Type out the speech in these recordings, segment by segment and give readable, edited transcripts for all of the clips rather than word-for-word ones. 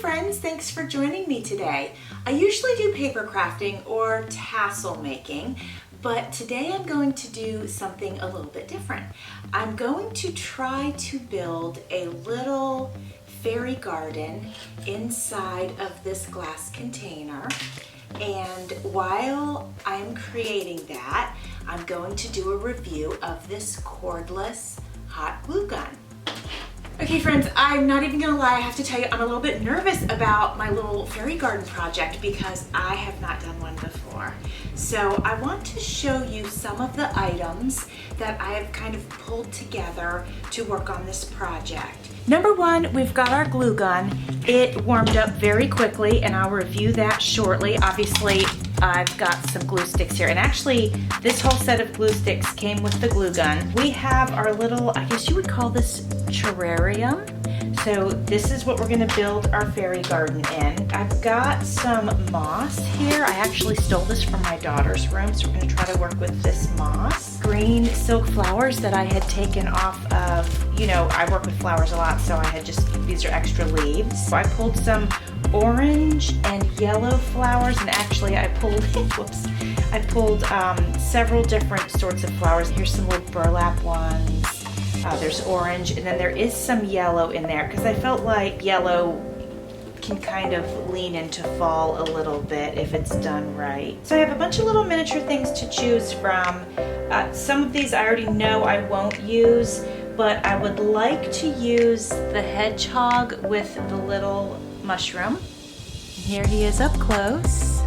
friends, thanks for joining me today. I usually do paper crafting or tassel making, but today I'm going to do something a little bit different. I'm going to try to build a little fairy garden inside of this glass container. And while I'm creating that, I'm going to do a review of this cordless hot glue gun. Okay friends, I'm not even gonna lie, I have to tell you I'm a little bit nervous about my little fairy garden project because I have not done one before. So I want to show you some of the items that I have kind of pulled together to work on this project. Number one, we've got our glue gun. It warmed up very quickly and I'll review that shortly. Obviously, I've got some glue sticks here, and actually this whole set of glue sticks came with the glue gun. We have our little, I guess you would call this terrarium. So this is what we're gonna build our fairy garden in. I've got some moss here. I actually stole this from my daughter's room, so we're gonna try to work with this moss. Green silk flowers that I had taken off of, you know, I work with flowers a lot, so I had just, these are extra leaves. So I pulled some orange and yellow flowers, and actually I pulled, whoops, I pulled several different sorts of flowers. Here's some little burlap ones. There's orange, and then there is some yellow in there because I felt like yellow can kind of lean into fall a little bit if it's done right. So I have a bunch of little miniature things to choose from. Some of these I already know I won't use, but I would like to use the hedgehog with the little mushroom. Here he is up close.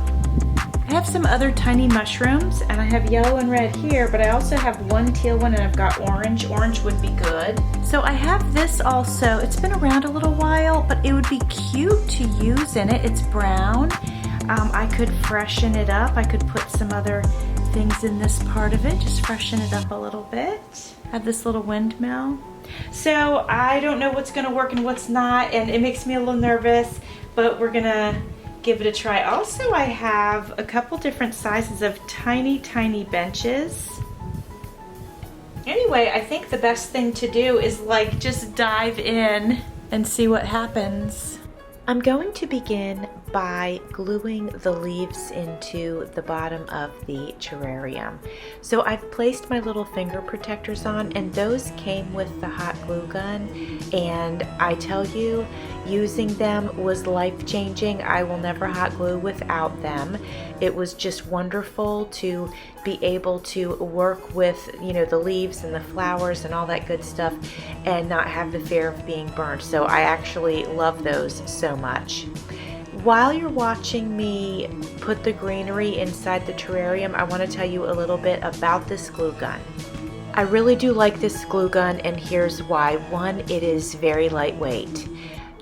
I have some other tiny mushrooms, and I have yellow and red here, but I also have one teal one, and I've got orange. Orange would be good. So I have this also. It's been around a little while, but it would be cute to use in it. It's brown. I could freshen it up. I could put some other things in this part of it, just freshen it up a little bit. I have this little windmill. So I don't know what's gonna work and what's not, and it makes me a little nervous, but we're gonna give it a try. Also, I have a couple different sizes of tiny benches. Anyway, I think the best thing to do is like just dive in and see what happens. I'm going to begin by gluing the leaves into the bottom of the terrarium. So I've placed my little finger protectors on, and those came with the hot glue gun, and I tell you, using them was life-changing. I will never hot glue without them. It was just wonderful to be able to work with, you know, the leaves and the flowers and all that good stuff and not have the fear of being burned. So I actually love those so much. While you're watching me put the greenery inside the terrarium, I want to tell you a little bit about this glue gun. I really do like this glue gun, and here's why. One, it is very lightweight.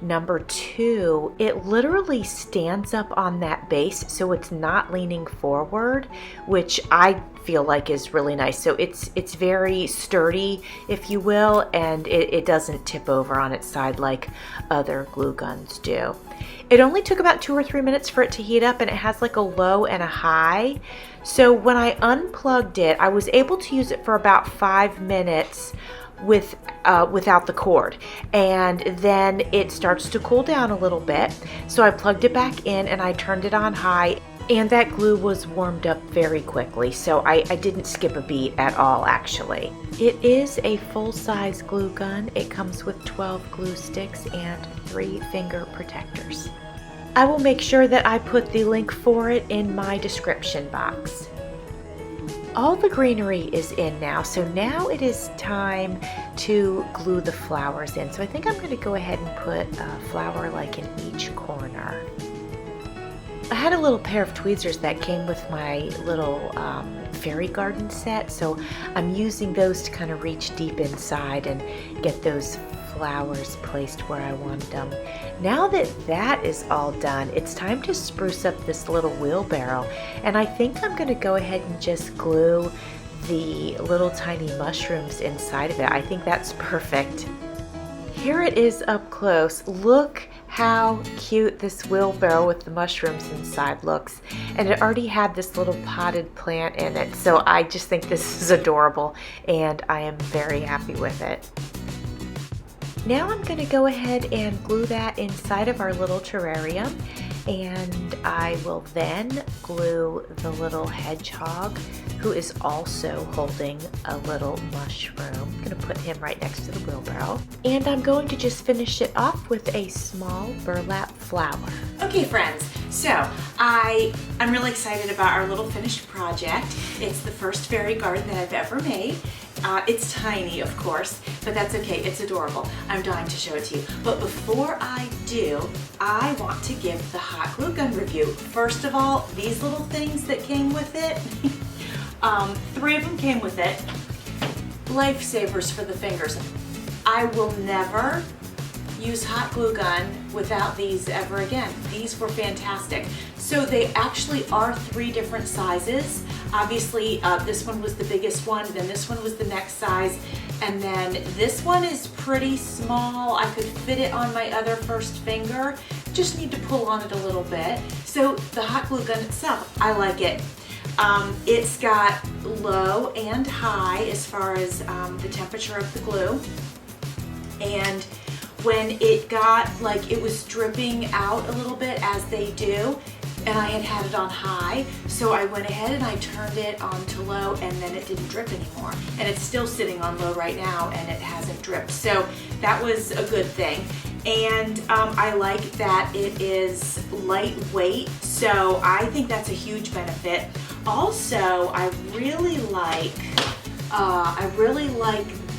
Number two, it literally stands up on that base, so it's not leaning forward, which I feel like is really nice. So it's very sturdy, if you will, and it doesn't tip over on its side like other glue guns do. It only took about 2 or 3 minutes for it to heat up, and it has like a low and a high. So when I unplugged it, I was able to use it for about 5 minutes without the cord, and then it starts to cool down a little bit. So I plugged it back in and I turned it on high, and that glue was warmed up very quickly, so I didn't skip a beat at all actually. It is a full-size glue gun. It comes with 12 glue sticks and 3 finger protectors. I will make sure that I put the link for it in my description box. All the greenery is in now, so now it is time to glue the flowers in. So I think I'm going to go ahead and put a flower like in each corner. I had a little pair of tweezers that came with my little fairy garden set, so I'm using those to kind of reach deep inside and get those flowers placed where I want them. Now that that is all done, it's time to spruce up this little wheelbarrow, and I think I'm going to go ahead and just glue the little tiny mushrooms inside of it. I think that's perfect. Here it is up close. Look how cute this wheelbarrow with the mushrooms inside looks, and it already had this little potted plant in it, so I just think this is adorable and I am very happy with it. Now I'm going to go ahead and glue that inside of our little terrarium, and I will then glue the little hedgehog, who is also holding a little mushroom. I'm going to put him right next to the wheelbarrow. And I'm going to just finish it off with a small burlap flower. Okay friends, so I'm really excited about our little finished project. It's the first fairy garden that I've ever made. It's tiny, of course, but that's okay. It's adorable. I'm dying to show it to you. But before I do, I want to give the hot glue gun review. First of all, these little things that came with it, 3 of them came with it. Lifesavers for the fingers. I will never use hot glue gun without these ever again. These were fantastic. So they actually are 3 different sizes. Obviously, this one was the biggest one, then this one was the next size, and then this one is pretty small. I could fit it on my other first finger. Just need to pull on it a little bit. So the hot glue gun itself, I like it. It's got low and high as far as the temperature of the glue. And when it got, like, it was dripping out a little bit, as they do, and I had it on high, so I went ahead and I turned it on to low, and then it didn't drip anymore. And it's still sitting on low right now, and it hasn't dripped. So that was a good thing. And I like that it is lightweight, so I think that's a huge benefit. Also, I really like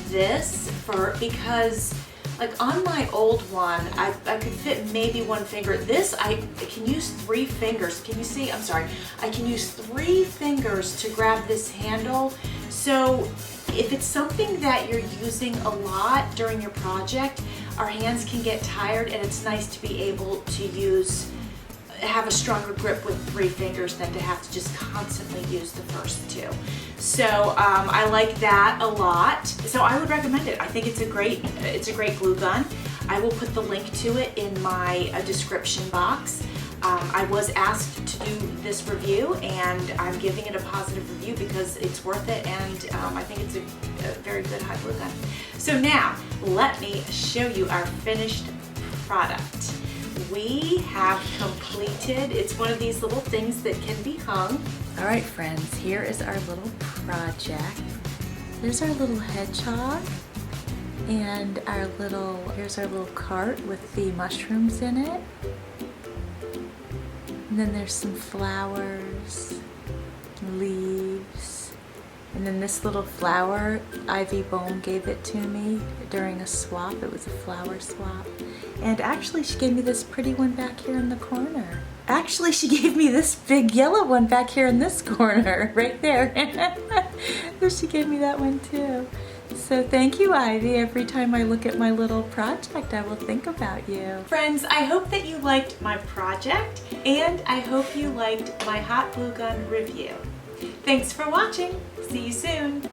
this because, like, on my old one, I could fit maybe 1 finger. This, I can use 3 fingers. Can you see? I'm sorry. I can use 3 fingers to grab this handle. So if it's something that you're using a lot during your project, our hands can get tired, and it's nice to be able to have a stronger grip with 3 fingers than to have to just constantly use the first 2. So I like that a lot. So I would recommend it. I think it's a great glue gun. I will put the link to it in my description box. I was asked to do this review, and I'm giving it a positive review because it's worth it, and I think it's a very good hot glue gun. So now let me show you our finished product. We have completed, it's one of these little things that can be hung. All right friends, here is our little project. There's our little hedgehog, and here's our little cart with the mushrooms in it. And then there's some flowers, leaves, and then this little flower, Ivy Bone gave it to me during a swap. It was a flower swap. And actually she gave me this pretty one back here in the corner. Actually she gave me this big yellow one back here in this corner, right there. So she gave me that one too. So thank you, Ivy. Every time I look at my little project, I will think about you. Friends, I hope that you liked my project, and I hope you liked my hot glue gun review. Thanks for watching. See you soon.